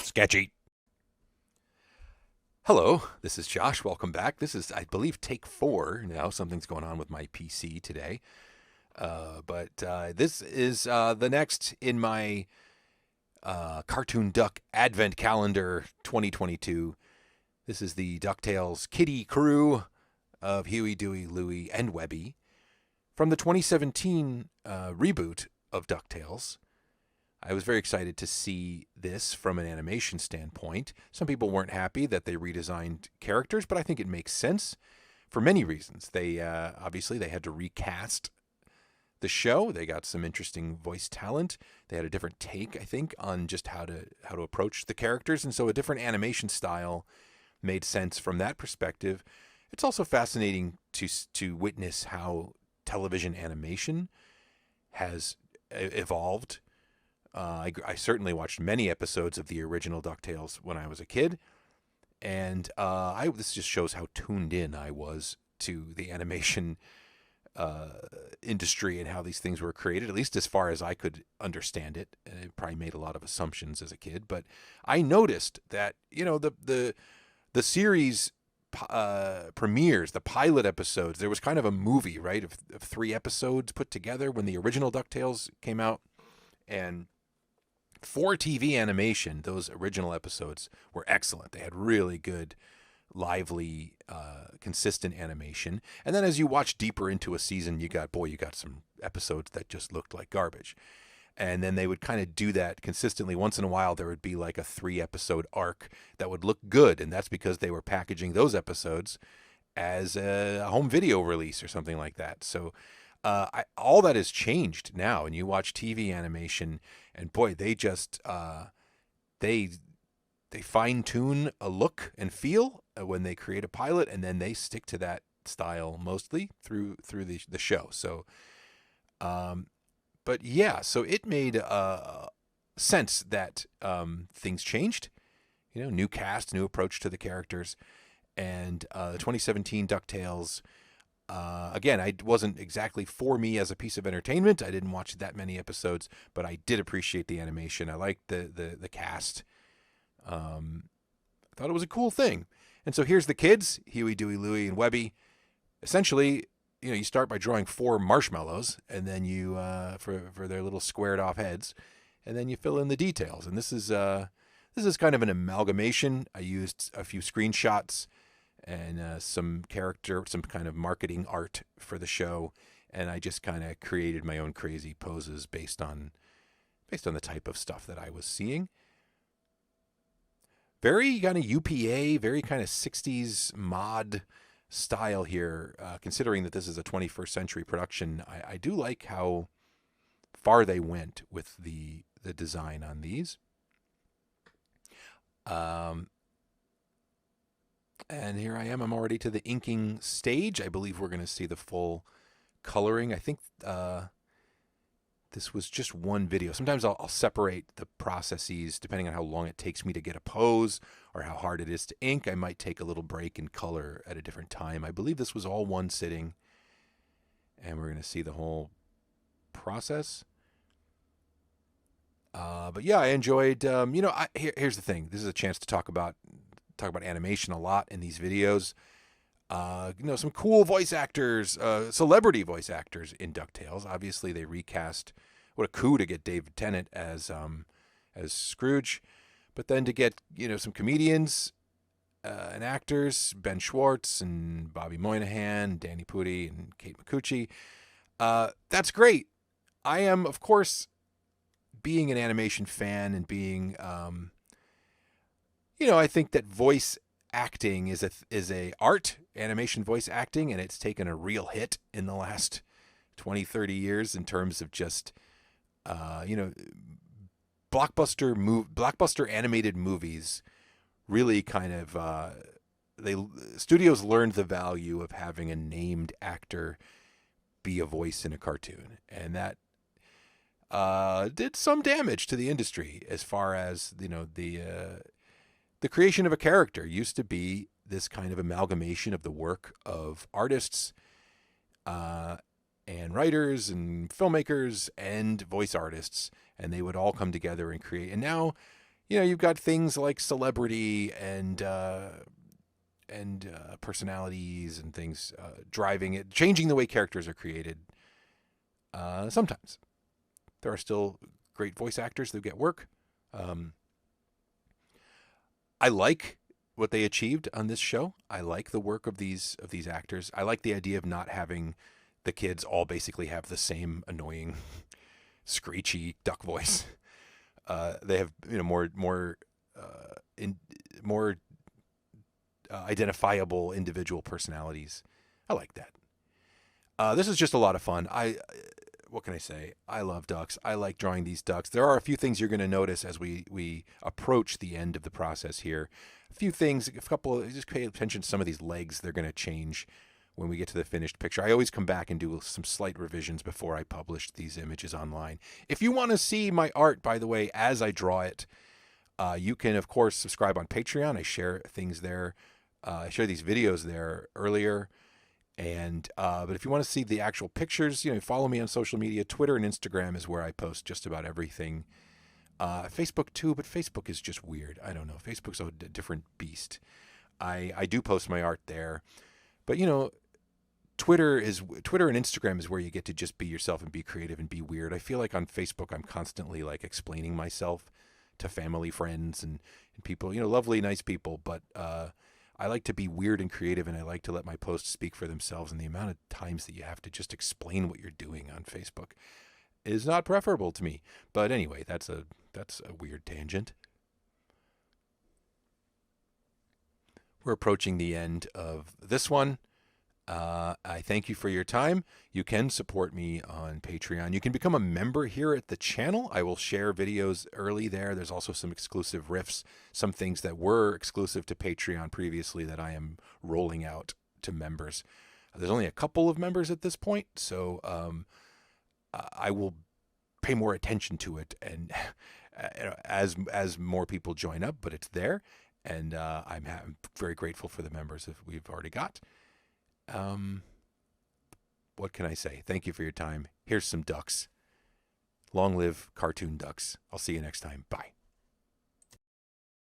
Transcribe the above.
Sketchy. Hello, this is Josh. Welcome back. This is, I believe, take 4 now. Something's going on with my PC today. But this is the next in my Cartoon Duck Advent Calendar 2022. This is the DuckTales Kitty crew of Huey, Dewey, Louie, and Webby from the 2017 reboot of DuckTales. I was very excited to see this from an animation standpoint. Some people weren't happy that they redesigned characters, but I think it makes sense for many reasons. They obviously they had to recast the show. They got some interesting voice talent. They had a different take, I think, on just how to approach the characters, and so a different animation style made sense from that perspective. It's also fascinating to witness how television animation has evolved. I certainly watched many episodes of the original DuckTales when I was a kid, and this just shows how tuned in I was to the animation industry and how these things were created, at least as far as I could understand it. And I probably made a lot of assumptions as a kid, but I noticed that, the series premieres, the pilot episodes, there was kind of a movie, right, of 3 episodes put together when the original DuckTales came out. And for TV animation, those original episodes were excellent. They had really good, lively, consistent animation. And then as you watch deeper into a season, you got some episodes that just looked like garbage. And then they would kind of do that consistently. Once in a while, there would be like a 3-episode arc that would look good. And that's because they were packaging those episodes as a home video release or something like that. So all that has changed now, and you watch TV animation, and boy, they just they fine tune a look and feel when they create a pilot, and then they stick to that style mostly through the show. So, but yeah, so it made sense that things changed. New cast, new approach to the characters, and the 2017 DuckTales. Again, it wasn't exactly for me as a piece of entertainment. I didn't watch that many episodes, but I did appreciate the animation. I liked the cast. I thought it was a cool thing. And so here's the kids, Huey, Dewey, Louie, and Webby. Essentially, you start by drawing 4 marshmallows, and then you for their little squared off heads, and then you fill in the details. And this is kind of an amalgamation. I used a few screenshots and some kind of marketing art for the show, and I just kind of created my own crazy poses based on the type of stuff that I was seeing. Very kind of UPA, very kind of 60s mod style here, considering that this is a 21st century production. I do like how far they went with the design on these. And here I am. I'm already to the inking stage. I believe we're going to see the full coloring. I think this was just one video. Sometimes I'll separate the processes depending on how long it takes me to get a pose or how hard it is to ink. I might take a little break and color at a different time. I believe this was all one sitting, and we're going to see the whole process. But yeah, I enjoyed. Here's the thing. This is a chance to talk about animation a lot in these videos. Some cool voice actors, celebrity voice actors in DuckTales. Obviously, they recast. What a coup to get David Tennant as Scrooge, but then to get some comedians and actors, Ben Schwartz and Bobby Moynihan, Danny Pudi and Kate McCucci. That's great. I am, of course, being an animation fan and being I think that voice acting is a art, animation voice acting, and it's taken a real hit in the last 20, 30 years in terms of just, blockbuster animated movies really kind of, studios learned the value of having a named actor be a voice in a cartoon, and that did some damage to the industry as far as, the creation of a character used to be this kind of amalgamation of the work of artists and writers and filmmakers and voice artists, and they would all come together and create. And now, you've got things like celebrity and personalities and things driving it, changing the way characters are created. Sometimes there are still great voice actors that get work. I like what they achieved on this show. I like the work of these actors. I like the idea of not having the kids all basically have the same annoying, screechy duck voice. They have more identifiable individual personalities. I like that. This is just a lot of fun. What can I say? I love ducks. I like drawing these ducks. There are a few things you're going to notice as we approach the end of the process here. A few things, just pay attention to some of these legs. They're going to change when we get to the finished picture. I always come back and do some slight revisions before I publish these images online. If you want to see my art, by the way, as I draw it, you can, of course, subscribe on Patreon. I share things there. I share these videos there earlier. And but if you want to see the actual pictures, follow me on social media. Twitter and Instagram is where I post just about everything. Facebook too, but Facebook is just weird. I don't know. Facebook's a different beast. I do post my art there, but Twitter and Instagram is where you get to just be yourself and be creative and be weird. I feel like on Facebook I'm constantly like explaining myself to family, friends, and people. Lovely, nice people, but I like to be weird and creative, and I like to let my posts speak for themselves. And the amount of times that you have to just explain what you're doing on Facebook is not preferable to me. But anyway, that's a weird tangent. We're approaching the end of this one. I thank you for your time. You can support me on Patreon. You can become a member here at the channel. I will share videos early there. There's also some exclusive riffs, some things that were exclusive to Patreon previously that I am rolling out to members. There's only a couple of members at this point, so I will pay more attention to it, and as more people join up, but it's there, and I'm very grateful for the members that we've already got. What can I say? Thank you for your time. Here's some ducks. Long live cartoon ducks. I'll see you next time. Bye.